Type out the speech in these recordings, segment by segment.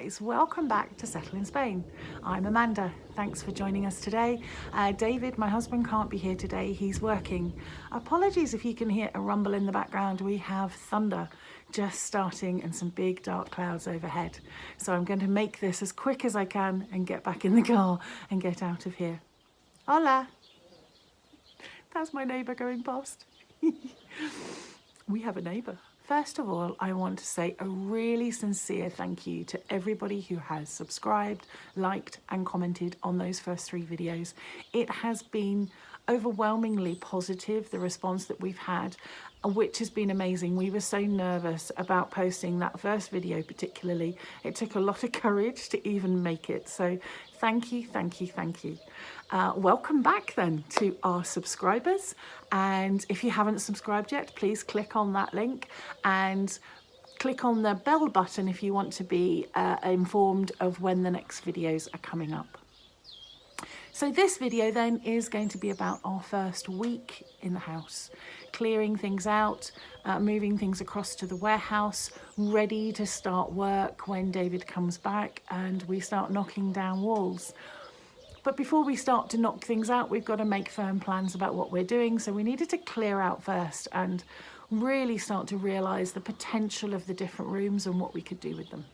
guys, welcome back to Settle in Spain. I'm Amanda. Thanks for joining us today. David, my husband, can't be here today. He's working. Apologies if you can hear a rumble in the background. We have thunder just starting and some big dark clouds overhead. So I'm going to make this as quick as I can and get back in the car and get out of here. Hola. That's my neighbour going past. We have a neighbour. First of all, I want to say a really sincere thank you to everybody who has subscribed, liked and commented on those first 3 videos. It has been overwhelmingly positive, the response that we've had, which has been amazing. We were so nervous about posting that first video particularly. It took a lot of courage to even make it. So thank you, thank you, thank you. Welcome back then to our subscribers, and if you haven't subscribed yet, please click on that link and click on the bell button if you want to be informed of when the next videos are coming up. So this video then is going to be about our first week in the house, clearing things out, moving things across to the warehouse, ready to start work when David comes back and we start knocking down walls. But before we start to knock things out, we've got to make firm plans about what we're doing. So we needed to clear out first and really start to realise the potential of the different rooms and what we could do with them.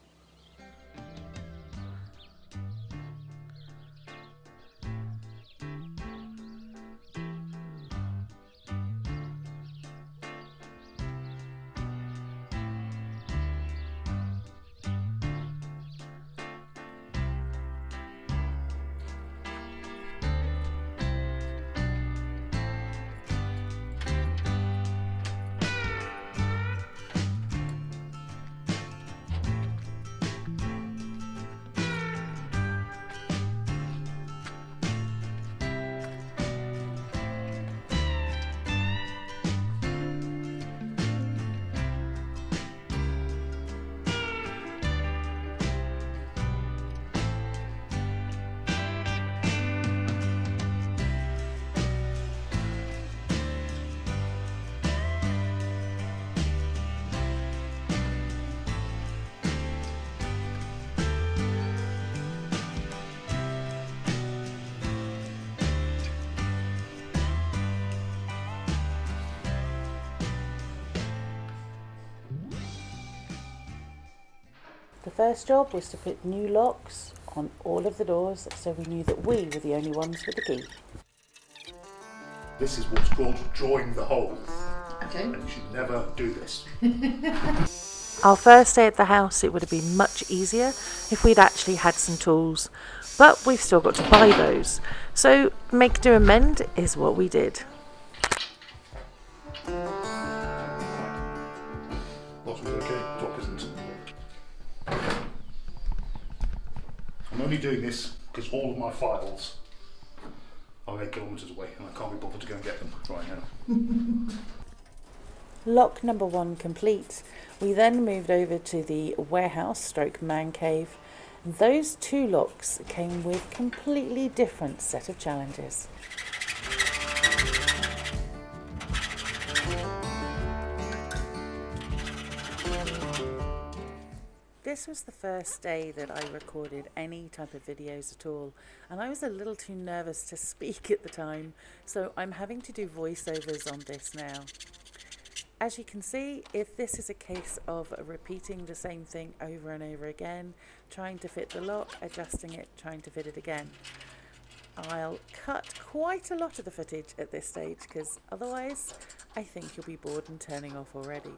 The first job was to put new locks on all of the doors so we knew that we were the only ones with the key. This is what's called drawing the hole. Okay. And you should never do this. Our first day at the house, it would have been much easier if we'd actually had some tools, but we've still got to buy those. So make do and mend is what we did. Bottom's okay, top isn't. I'm only doing this because all of my files are 8 kilometres away and I can't be bothered to go and get them right now. Lock number 1 complete. We then moved over to the warehouse stroke man cave. Those 2 locks came with completely different set of challenges. This was the first day that I recorded any type of videos at all, and I was a little too nervous to speak at the time, so I'm having to do voiceovers on this now. As you can see, if this is a case of repeating the same thing over and over again, trying to fit the lock, adjusting it, trying to fit it again. I'll cut quite a lot of the footage at this stage because otherwise I think you'll be bored and turning off already.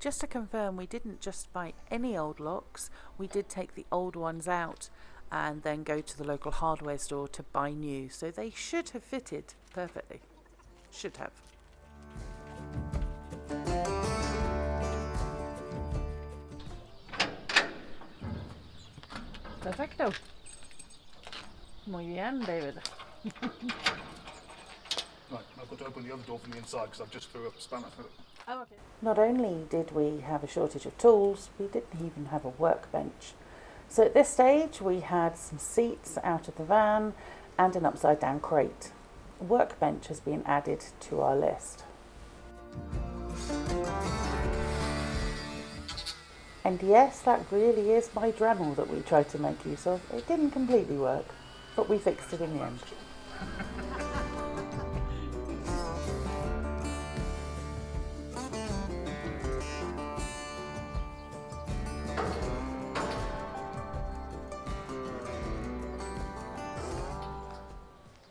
Just to confirm, we didn't just buy any old locks, we did take the old ones out and then go to the local hardware store to buy new, so they should have fitted perfectly. Should have. Perfecto. Muy bien, David. Right, I've got to open the other door from the inside because I've just threw a spanner through it. Oh, okay. Not only did we have a shortage of tools, we didn't even have a workbench. So at this stage we had some seats out of the van and an upside down crate. workbench has been added to our list. And yes, that really is my Dremel that we tried to make use of. It didn't completely work, but we fixed it in the end.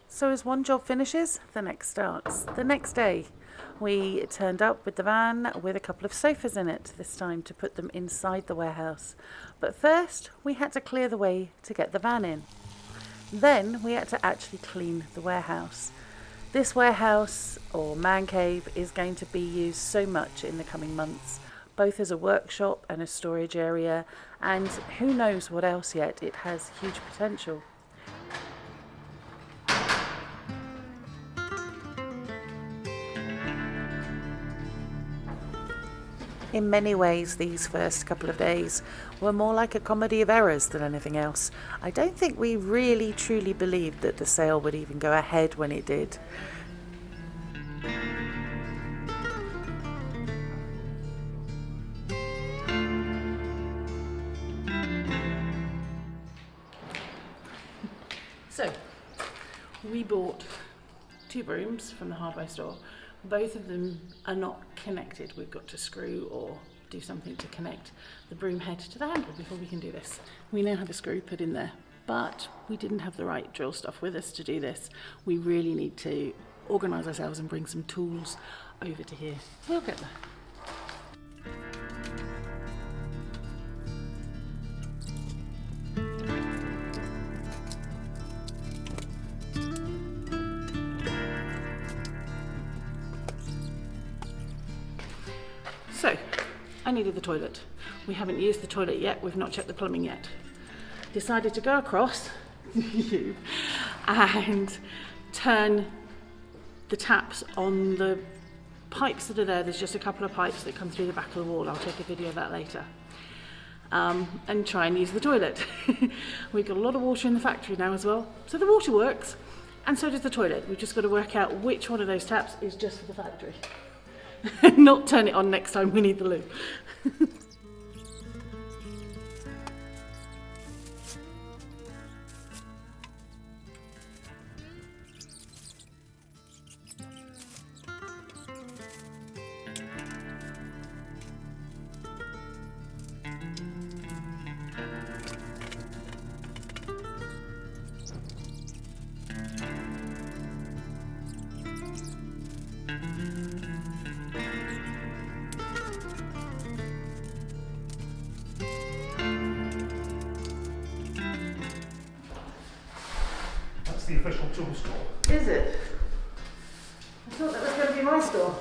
So as one job finishes, the next starts. The next day, we turned up with the van with a couple of sofas in it, this time to put them inside the warehouse. But first, we had to clear the way to get the van in. Then we had to actually clean the warehouse. This warehouse, or man cave, is going to be used so much in the coming months, both as a workshop and a storage area, and who knows what else yet. It has huge potential. In many ways, these first couple of days were more like a comedy of errors than anything else. I don't think we really truly believed that the sale would even go ahead when it did. So, we bought 2 brooms from the hardware store. Both of them are not connected. We've got to screw or do something to connect the broom head to the handle before we can do this. We now have a screw put in there, but we didn't have the right drill stuff with us to do this. We really need to organise ourselves and bring some tools over to here. We'll get there. So, I needed the toilet. We haven't used the toilet yet, we've not checked the plumbing yet. Decided to go across and turn the taps on the pipes that are there. There's just a couple of pipes that come through the back of the wall. I'll take a video of that later. And try and use the toilet. We've got a lot of water in the factory now as well. So the water works, and so does the toilet. We've just got to work out which one of those taps is just for the factory. Not turn it on next time we need the loo. The official tool store. Is it? I thought that was going to be my store.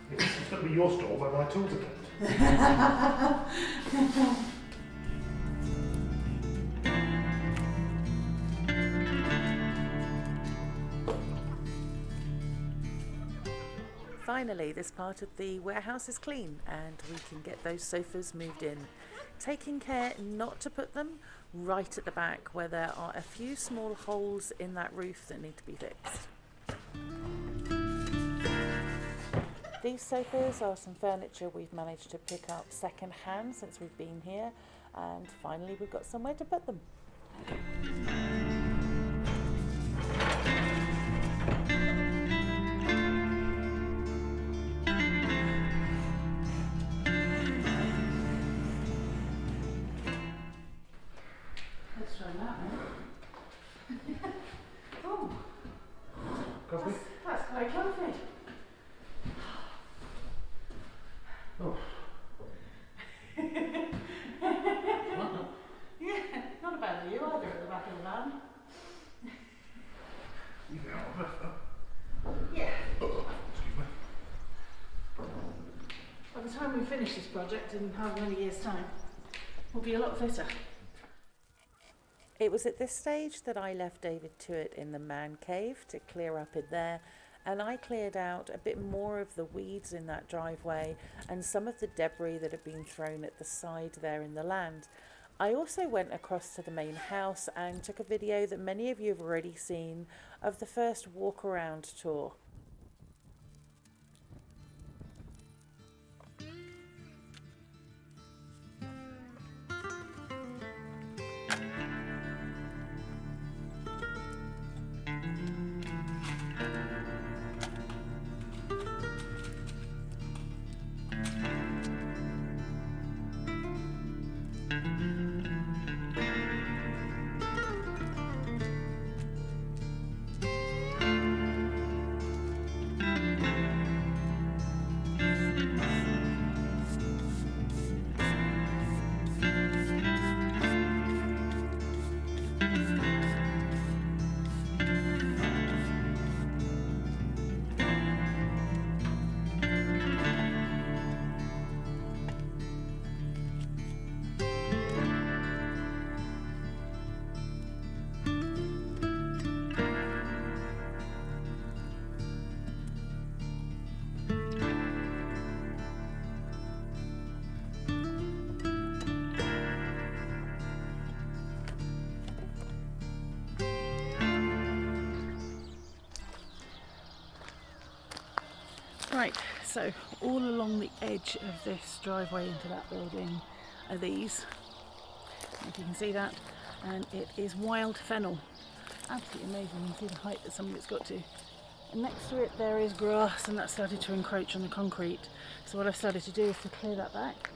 It's going to be your store where my tools are kept. Finally, this part of the warehouse is clean and we can get those sofas moved in. Taking care not to put them right at the back where there are a few small holes in that roof that need to be fixed. These sofas are some furniture we've managed to pick up second hand since we've been here, and finally we've got somewhere to put them. Let's try that one. Oh, that's quite comfy. Oh. Yeah, not a bad view either at the back of the van. You get out of breath though. Yeah. Oh, excuse me. By the time we finish this project in however many years' time, we'll be a lot fitter. It was at this stage that I left David to it in the man cave to clear up in there, and I cleared out a bit more of the weeds in that driveway and some of the debris that had been thrown at the side there in the land. I also went across to the main house and took a video that many of you have already seen of the first walk around tour. Right, so all along the edge of this driveway into that building are these, if you can see that, and it is wild fennel. Absolutely amazing. You can see the height that some of it's got to. And next to it there is grass, and that started to encroach on the concrete. So what I've started to do is to clear that back.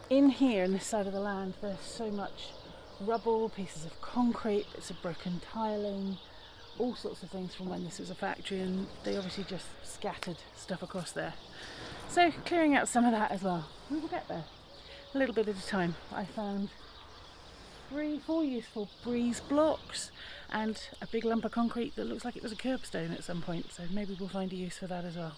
In here, in this side of the land, there's so much rubble, pieces of concrete, bits of broken tiling, all sorts of things from when this was a factory, and they obviously just scattered stuff across there. So clearing out some of that as well. We will get there, a little bit at a time. I found 4 useful breeze blocks and a big lump of concrete that looks like it was a curbstone at some point, so maybe we'll find a use for that as well.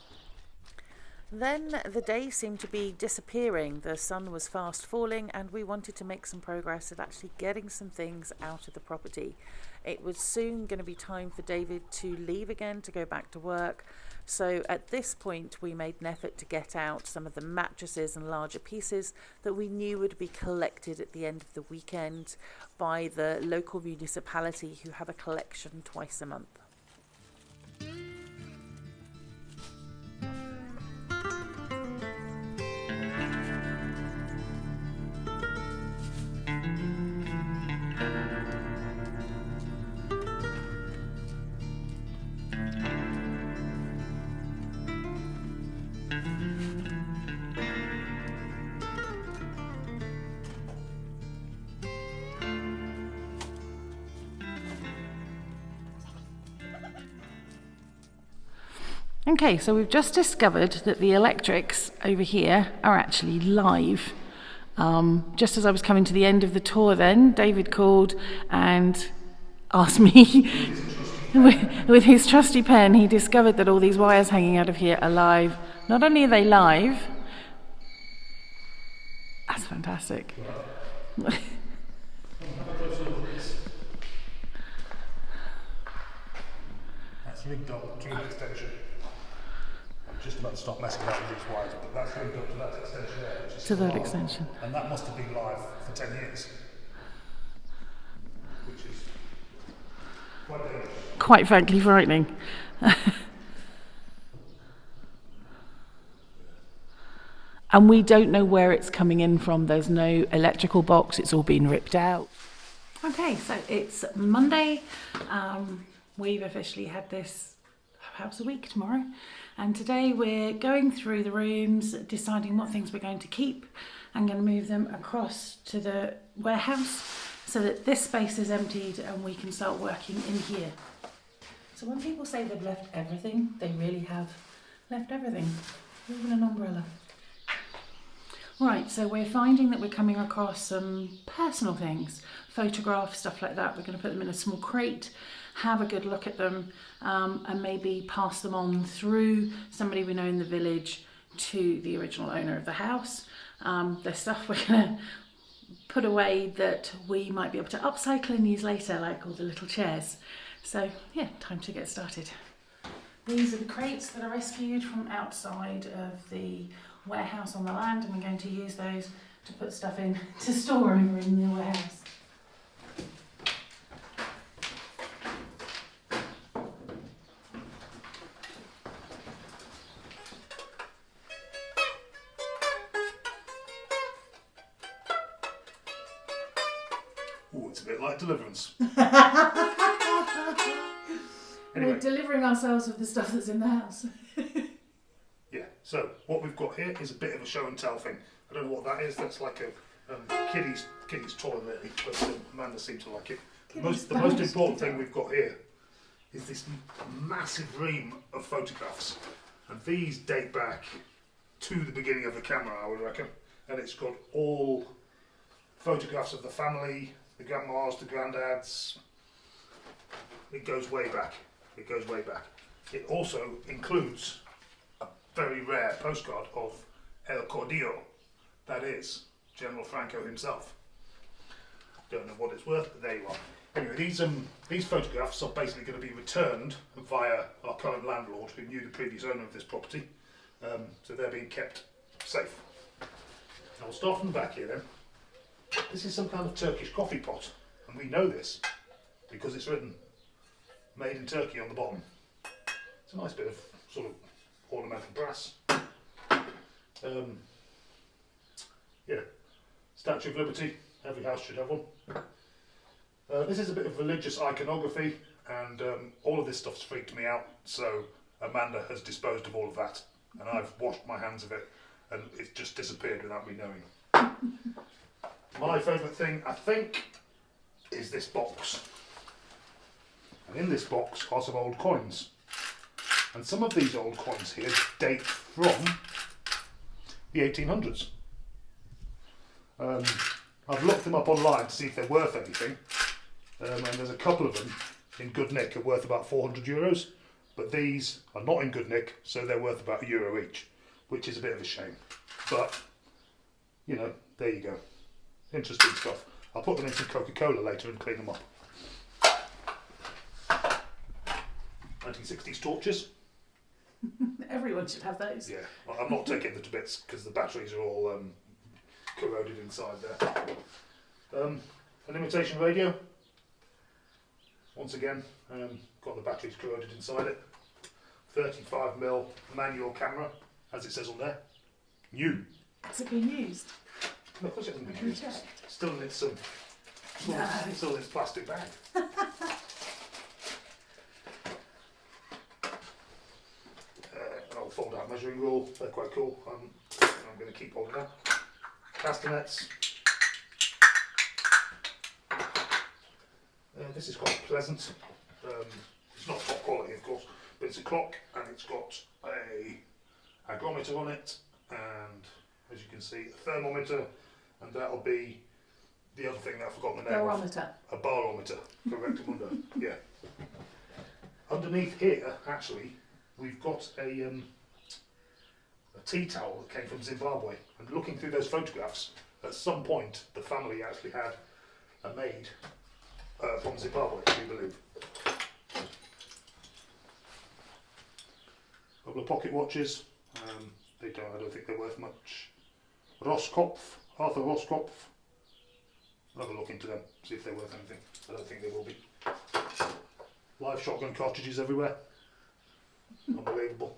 Then the day seemed to be disappearing. The sun was fast falling and we wanted to make some progress at actually getting some things out of the property. It was soon going to be time for David to leave again to go back to work. So at this point we made an effort to get out some of the mattresses and larger pieces that we knew would be collected at the end of the weekend by the local municipality, who have a collection twice a month. Okay, so we've just discovered that the electrics over here are actually live. Just as I was coming to the end of the tour then, David called and asked me, with his trusty pen, he discovered that all these wires hanging out of here are live. Not only are they live, that's fantastic. That's rigged up to an extension. I'm just about to stop messing about with these wires, but that's rigged up to that extension there. Which is To that live. extension. And that must have been live for 10 years. Which is quite dangerous. Quite frankly frightening. And we don't know where it's coming in from. There's no electrical box, it's all been ripped out. Okay, so it's Monday. We've officially had this house a week tomorrow. And today we're going through the rooms, deciding what things we're going to keep. I'm going to move them across to the warehouse so that this space is emptied and we can start working in here. So when people say they've left everything, they really have left everything, even an umbrella. Right, so we're finding that we're coming across some personal things, photographs, stuff like that. We're going to put them in a small crate, have a good look at them, and maybe pass them on through somebody we know in the village to the original owner of the house. There's stuff we're going to put away that we might be able to upcycle and use later, like all the little chairs. So yeah, time to get started. These are the crates that are rescued from outside of the warehouse on the land, and we're going to use those to put stuff in to store over in the warehouse. Oh, it's a bit like Deliverance. We're Anyway, delivering ourselves with the stuff that's in the house. yeah, so what we've got here is a bit of a show and tell thing. I don't know what that is. That's like a kiddie's toy, really, but Amanda seemed to like it. The most important thing we've got here is this massive ream of photographs, and these date back to the beginning of the camera, I would reckon. And it's got all photographs of the family, the grandmas, the granddads. It goes way back. It goes way back. It also includes a very rare postcard of El Caudillo, that is General Franco himself. Don't know what it's worth, but there you are. Anyway, these photographs are basically going to be returned via our current landlord, who knew the previous owner of this property. So they're being kept safe. Now we'll start from the back here then. This is some kind of Turkish coffee pot, and we know this because it's written made in Turkey on the bottom. It's a nice bit of sort of ornamental brass. Yeah, Statue of Liberty, every house should have one. This is a bit of religious iconography, and all of this stuff's freaked me out, so Amanda has disposed of all of that, and I've washed my hands of it, and it's just disappeared without me knowing. My favourite thing, I think, is this box. And in this box are some old coins. And some of these old coins here date from the 1800s. I've looked them up online to see if they're worth anything. And there's a couple of them in good nick are worth about €400. But these are not in good nick, so they're worth about €1 each, which is a bit of a shame. But, you know, there you go. Interesting stuff. I'll put them in some Coca-Cola later and clean them up. 1960s torches. Everyone should have those. Yeah, well, I'm not taking them to bits because the batteries are all corroded inside there. An imitation radio. Once again, got the batteries corroded inside it. 35mm manual camera, as it says on there. New. Has it been used? No, of course it hasn't been Have you used. checked? Still in its still in its plastic bag. An old fold-out measuring rule. They're quite cool. I'm going to keep holding that. Castanets. This is quite pleasant. It's not top quality, of course, but it's a clock and it's got a hygrometer on it, and as you can see, a thermometer, and that'll be the other thing that I've forgotten the name Barometer. of. A barometer, correctamundo. Yeah. Underneath here, actually, we've got a tea towel that came from Zimbabwe, and looking through those photographs, at some point the family actually had a maid from Zimbabwe, we believe. A couple of pocket watches. I don't think they're worth much. Roskopf, Arthur Roskopf. I'll have a look into them, see if they're worth anything. I don't think they will be. Live shotgun cartridges everywhere. Unbelievable.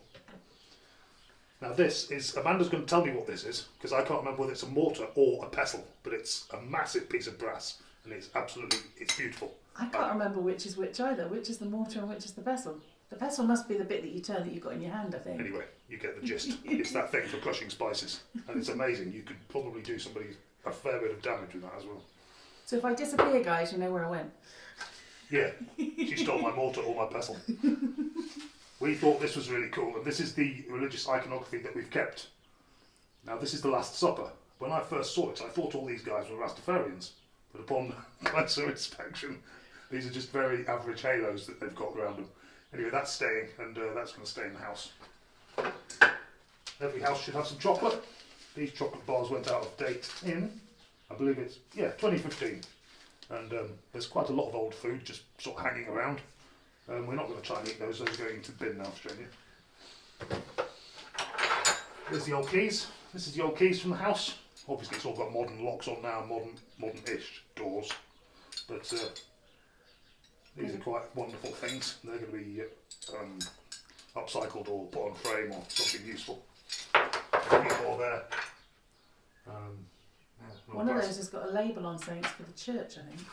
Now this is, Amanda's going to tell me what this is, because I can't remember whether it's a mortar or a pestle, but it's a massive piece of brass, and it's beautiful. I can't remember which is which either. Which is the mortar and which is the pestle? The pestle must be the bit that you turn that you've got in your hand, I think. Anyway, you get the gist. It's that thing for crushing spices, and it's amazing. You could probably do somebody a fair bit of damage with that as well. So if I disappear, guys, you know where I went. Yeah, she stole my mortar or my pestle. We thought this was really cool, and this is the religious iconography that we've kept. Now this is the Last Supper. When I first saw it, I thought all these guys were Rastafarians, but upon closer inspection, these are just very average halos that they've got around them. Anyway, that's staying, and that's going to stay in the house. Every house should have some chocolate. These chocolate bars went out of date in, I believe it's, 2015. And there's quite a lot of old food just sort of hanging around. We're not going to try and eat those are going into the bin now, Australia. There's the old keys. This is the old keys from the house. Obviously, it's all got modern locks on now, modern-ish doors, but these are quite wonderful things. They're going to be upcycled or put on frame or something useful. A few more there. Yeah, One of those has got a label on saying it's for the church, I think.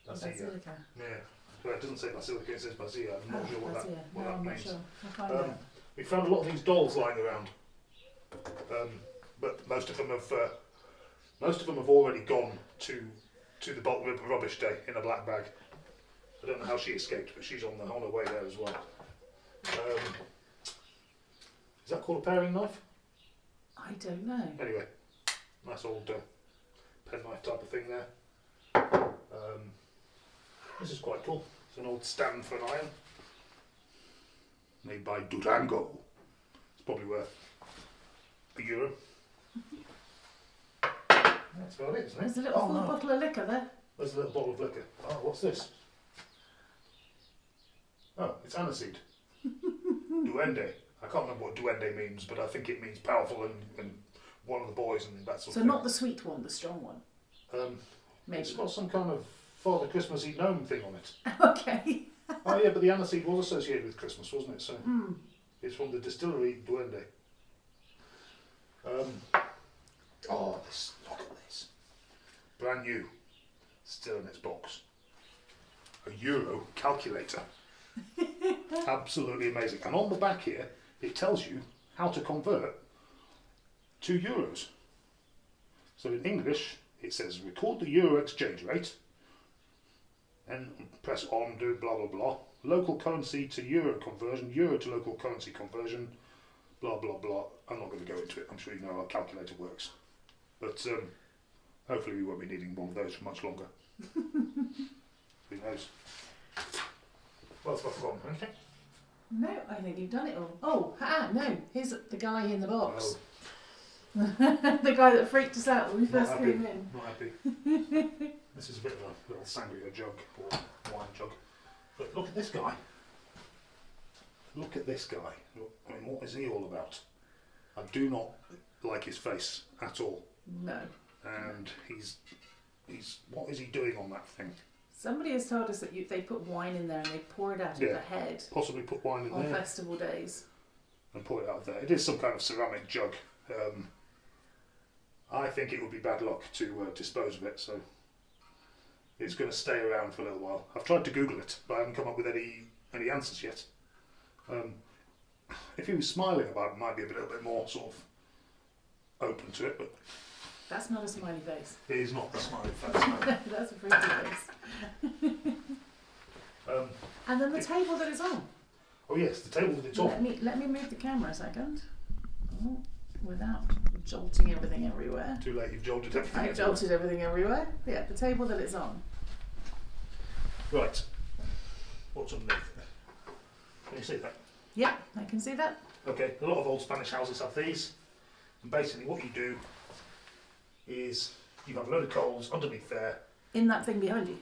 Basilica. Yeah. Well, it doesn't say Basilica, it says Basia. I'm not sure what that means. Sure. I'll find out. We found a lot of these dolls lying around, but most of them have already gone to the bulk rubbish day in a black bag. I don't know how she escaped, but she's on her way there as well. Is that called a paring knife? I don't know. Anyway, nice old penknife type of thing there. This is quite cool. It's an old stand for an iron, made by Durango. It's probably worth €1. That's about it, isn't it? There's a little full bottle of liquor there. There's a little bottle of liquor. Oh, what's this? Oh, it's aniseed. Duende. I can't remember what duende means, but I think it means powerful and one of the boys and that sort of So thing. not the sweet one, the strong one. Maybe. It's got some kind of Father Christmassy gnome thing on it. Okay. Oh yeah, but the aniseed was associated with Christmas, wasn't it? So it's from the distillery Duende. Look at this. Brand new. Still in its box. A Euro calculator. Absolutely amazing. And on the back here, it tells you how to convert to euros. So in English, it says record the euro exchange rate and press on, do blah blah blah. Local currency to euro conversion, euro to local currency conversion, blah blah blah. I'm not going to go into it. I'm sure you know how a calculator works. But hopefully we won't be needing one of those for much longer. Who knows? What else have I forgotten? Anything? No, I think you've done it all. Oh, no. Here's the guy in the box. Oh, The guy that freaked us out when we first happy. came in. Not happy. This is a bit of a little sangria jug or wine jug. But look at this guy. Look at this guy. I mean, what is he all about? I do not like his face at all. No. And he's what is he doing on that thing? Somebody has told us that they put wine in there and they pour it out of the head Possibly put wine in on there festival days. and pour it out there. It is some kind of ceramic jug. I think it would be bad luck to dispose of it, so it's going to stay around for a little while. I've tried to Google it, but I haven't come up with any answers yet. If he was smiling about it, might be a little bit more sort of open to it, but That's not a smiley face. it is not a smiley face. No. That's a pretty face. And then the table that it's on. Oh yes, the table that it's on. Let me move the camera a second. Oh, without jolting everything everywhere. Too late, you've jolted everything. I jolted everything everywhere. Yeah, the table that it's on. Right. What's underneath? Can you see that? Yep, I can see that. Okay, a lot of old Spanish houses have these. And basically what you do is you have a load of coals underneath there. In that thing behind you.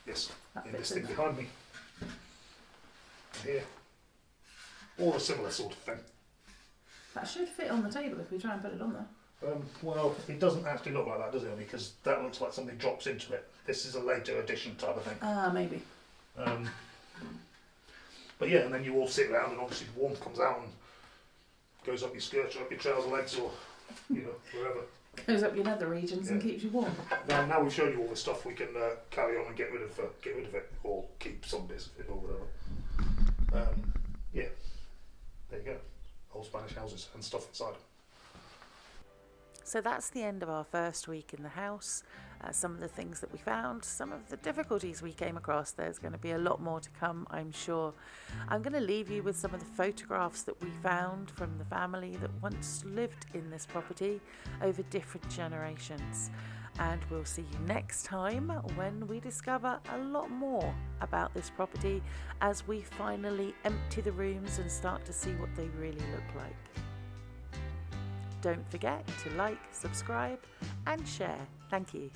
Yes, That in fits this thing in. behind me. Here. Or a similar sort of thing. That should fit on the table if we try and put it on there. Well, it doesn't actually look like that, does it? Because that looks like something drops into it. This is a later addition type of thing. Maybe. But yeah, and then you all sit around and obviously the warmth comes out and goes up your skirt or up your trouser legs or, wherever. Goes up your nether regions and Yeah. keeps you warm. Now we've shown you all the stuff, we can carry on and get rid of it or keep some bits of it or whatever. Yeah, there you go. Old Spanish houses and stuff inside. So that's the end of our first week in the house. Some of the things that we found, some of the difficulties we came across. There's going to be a lot more to come, I'm sure. I'm going to leave you with some of the photographs that we found from the family that once lived in this property over different generations. And we'll see you next time when we discover a lot more about this property as we finally empty the rooms and start to see what they really look like. Don't forget to like, subscribe and share. Thank you.